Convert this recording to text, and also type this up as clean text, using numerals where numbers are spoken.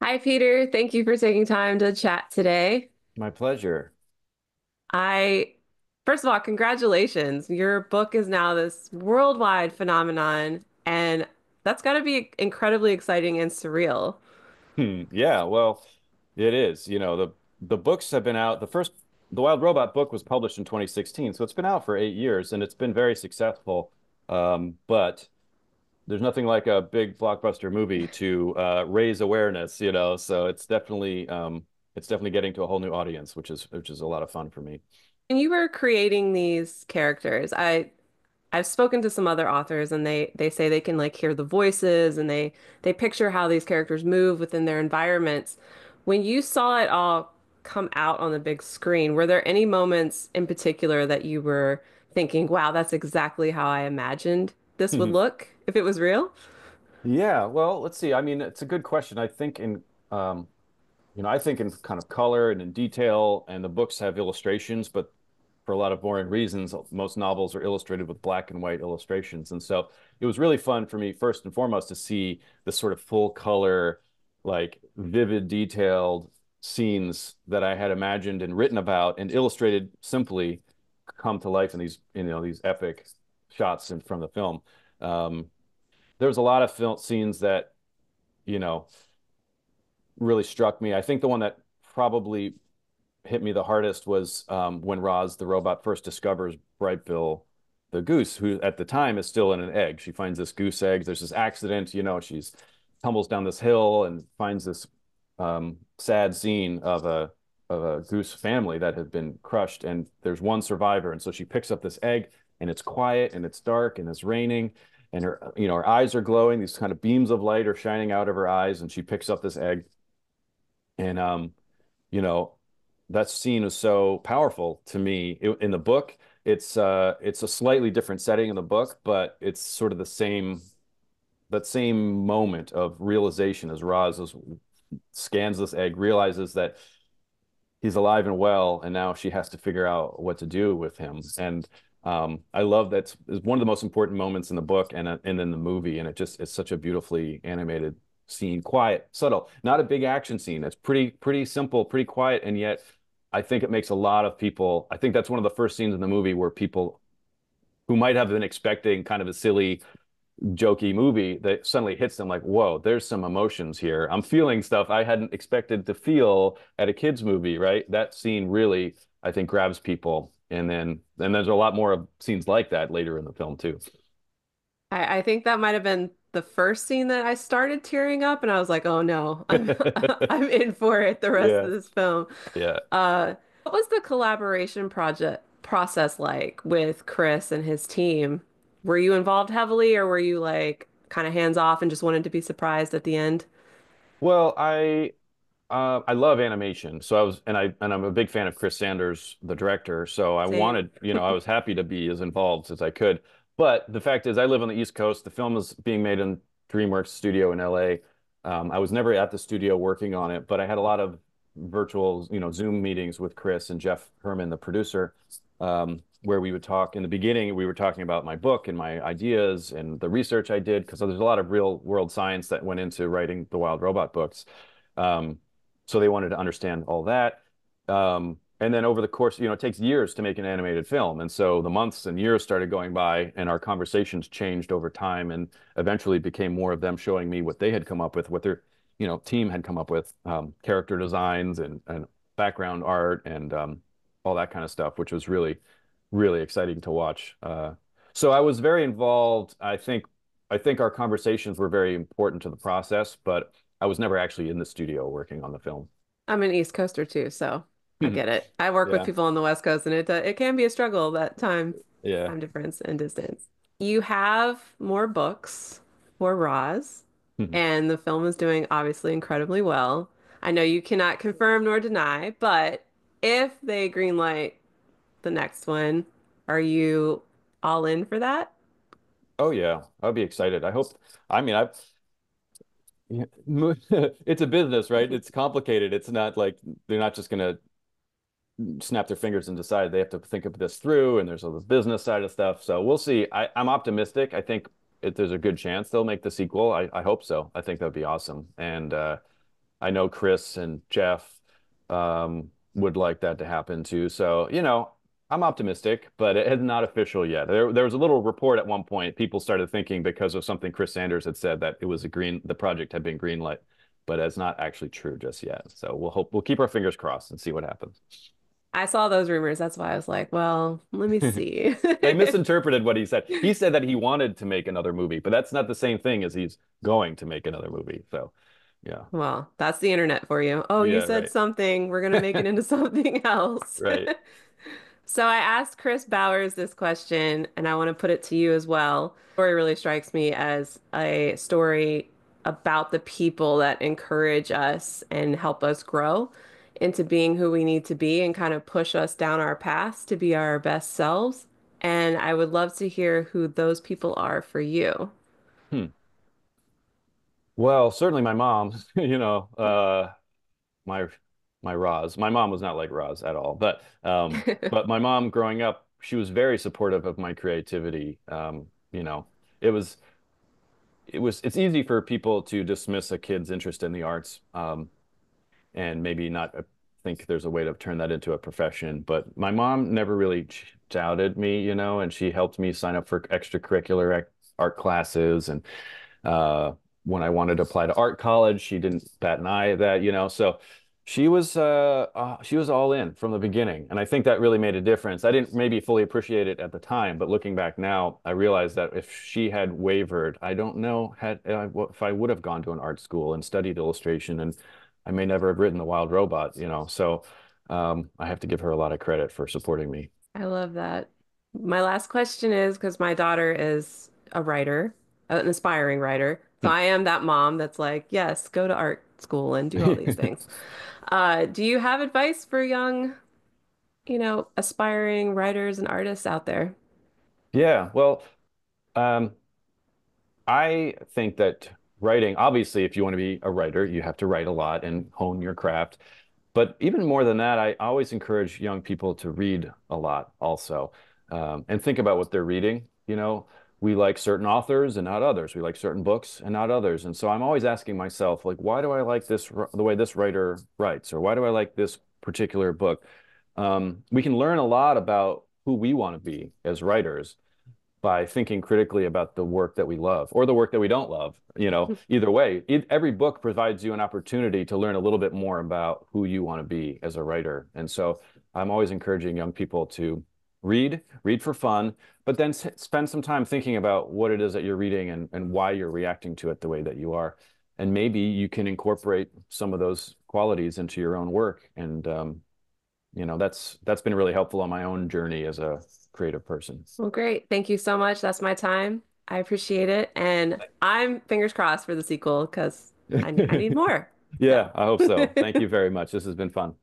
Hi, Peter. Thank you for taking time to chat today. My pleasure. I, first of all, congratulations. Your book is now this worldwide phenomenon, and that's got to be incredibly exciting and surreal. Yeah, well, it is. The books have been out. The Wild Robot book was published in 2016, so it's been out for 8 years and it's been very successful. But there's nothing like a big blockbuster movie to raise awareness. So it's definitely getting to a whole new audience, which is a lot of fun for me. And you were creating these characters. I've spoken to some other authors and they say they can like hear the voices and they picture how these characters move within their environments. When you saw it all come out on the big screen, were there any moments in particular that you were thinking, wow, that's exactly how I imagined this would look if it was real? Yeah, well, let's see. I mean, it's a good question. Um, I think in kind of color and in detail, and the books have illustrations, but for a lot of boring reasons, most novels are illustrated with black and white illustrations. And so it was really fun for me, first and foremost, to see the sort of full color, like vivid, detailed scenes that I had imagined and written about and illustrated simply come to life in these epic shots from the film. Um, there was a lot of film scenes that, you know, really struck me. I think the one that probably hit me the hardest was when Roz, the robot, first discovers Bright Bill, the goose, who at the time is still in an egg. She finds this goose egg. There's this accident, she's tumbles down this hill and finds this sad scene of a goose family that had been crushed, and there's one survivor. And so she picks up this egg, and it's quiet, and it's dark, and it's raining, and her eyes are glowing. These kind of beams of light are shining out of her eyes, and she picks up this egg, and you know, that scene is so powerful to me. In the book, it's a slightly different setting in the book, but it's sort of that same moment of realization as scans this egg, realizes that he's alive and well, and now she has to figure out what to do with him. And I love that it's one of the most important moments in the book and in the movie, and it's such a beautifully animated scene, quiet, subtle, not a big action scene. It's pretty simple, pretty quiet, and yet I think it makes a lot of people. I think that's one of the first scenes in the movie where people who might have been expecting kind of a silly jokey movie that suddenly hits them like, whoa, there's some emotions here. I'm feeling stuff I hadn't expected to feel at a kids movie, right? That scene really, I think, grabs people. And there's a lot more of scenes like that later in the film too. I think that might have been the first scene that I started tearing up, and I was like, oh no, I'm in for it the rest Yeah. of this film. Yeah. What was the collaboration project process like with Chris and his team? Were you involved heavily, or were you like kind of hands off and just wanted to be surprised at the end? Well, I love animation. So I'm a big fan of Chris Sanders, the director. So Same. I was happy to be as involved as I could. But the fact is, I live on the East Coast. The film is being made in DreamWorks studio in LA. I was never at the studio working on it, but I had a lot of virtual, Zoom meetings with Chris and Jeff Herman, the producer, where we would talk. In the beginning, we were talking about my book and my ideas and the research I did, because there's a lot of real world science that went into writing the Wild Robot books. Um, so they wanted to understand all that. And then over the course, it takes years to make an animated film. And so the months and years started going by, and our conversations changed over time, and eventually became more of them showing me what they had come up with, what their, team had come up with, character designs and background art and all that kind of stuff, which was really, really exciting to watch. So I was very involved. I think our conversations were very important to the process, but I was never actually in the studio working on the film. I'm an East Coaster too, so I get it. I work with Yeah. people on the West Coast, and it can be a struggle that Yeah. time difference and distance. You have more books for Roz, and the film is doing obviously incredibly well. I know you cannot confirm nor deny, but if they greenlight the next one, are you all in for that? Oh yeah, I'll be excited. I mean, yeah, it's a business, right? It's complicated. It's not like they're not just gonna snap their fingers and decide. They have to think of this through, and there's all the business side of stuff. So we'll see. I'm optimistic. I think there's a good chance they'll make the sequel. I hope so. I think that'd be awesome. And I know Chris and Jeff would like that to happen too. So, I'm optimistic, but it is not official yet. There was a little report at one point. People started thinking because of something Chris Sanders had said that the project had been greenlit, but it's not actually true just yet. So we'll keep our fingers crossed and see what happens. I saw those rumors. That's why I was like, well, let me see. They misinterpreted what he said. He said that he wanted to make another movie, but that's not the same thing as he's going to make another movie. So, yeah. Well, that's the internet for you. Oh, you Yeah, said right. something. We're gonna make it into something else. Right. So I asked Chris Bowers this question, and I want to put it to you as well. The story really strikes me as a story about the people that encourage us and help us grow into being who we need to be and kind of push us down our paths to be our best selves. And I would love to hear who those people are for you. Hmm. Well, certainly my mom, my my Roz. My mom was not like Roz at all, but my mom growing up, she was very supportive of my creativity. It was it's easy for people to dismiss a kid's interest in the arts, and maybe not think there's a way to turn that into a profession. But my mom never really doubted me, and she helped me sign up for extracurricular art classes. And uh, when I wanted to apply to art college, she didn't bat an eye at that. So she was all in from the beginning, and I think that really made a difference. I didn't maybe fully appreciate it at the time, but looking back now, I realized that if she had wavered, I don't know if I would have gone to an art school and studied illustration, and I may never have written The Wild Robot. So I have to give her a lot of credit for supporting me. I love that. My last question is because my daughter is a writer, an aspiring writer. So Hmm. I am that mom that's like, yes, go to art school and do all these things. Do you have advice for young, aspiring writers and artists out there? Yeah, well, um, I think that writing, obviously, if you want to be a writer, you have to write a lot and hone your craft. But even more than that, I always encourage young people to read a lot also, and think about what they're reading. We like certain authors and not others. We like certain books and not others. And so I'm always asking myself, like, why do I like the way this writer writes, or why do I like this particular book? We can learn a lot about who we want to be as writers by thinking critically about the work that we love or the work that we don't love. Either way, every book provides you an opportunity to learn a little bit more about who you want to be as a writer. And so I'm always encouraging young people to read for fun, but then spend some time thinking about what it is that you're reading and why you're reacting to it the way that you are. And maybe you can incorporate some of those qualities into your own work. And that's been really helpful on my own journey as a creative person. Well, great. Thank you so much. That's my time. I appreciate it. And I'm fingers crossed for the sequel because I need more. So. Yeah, I hope so. Thank you very much. This has been fun.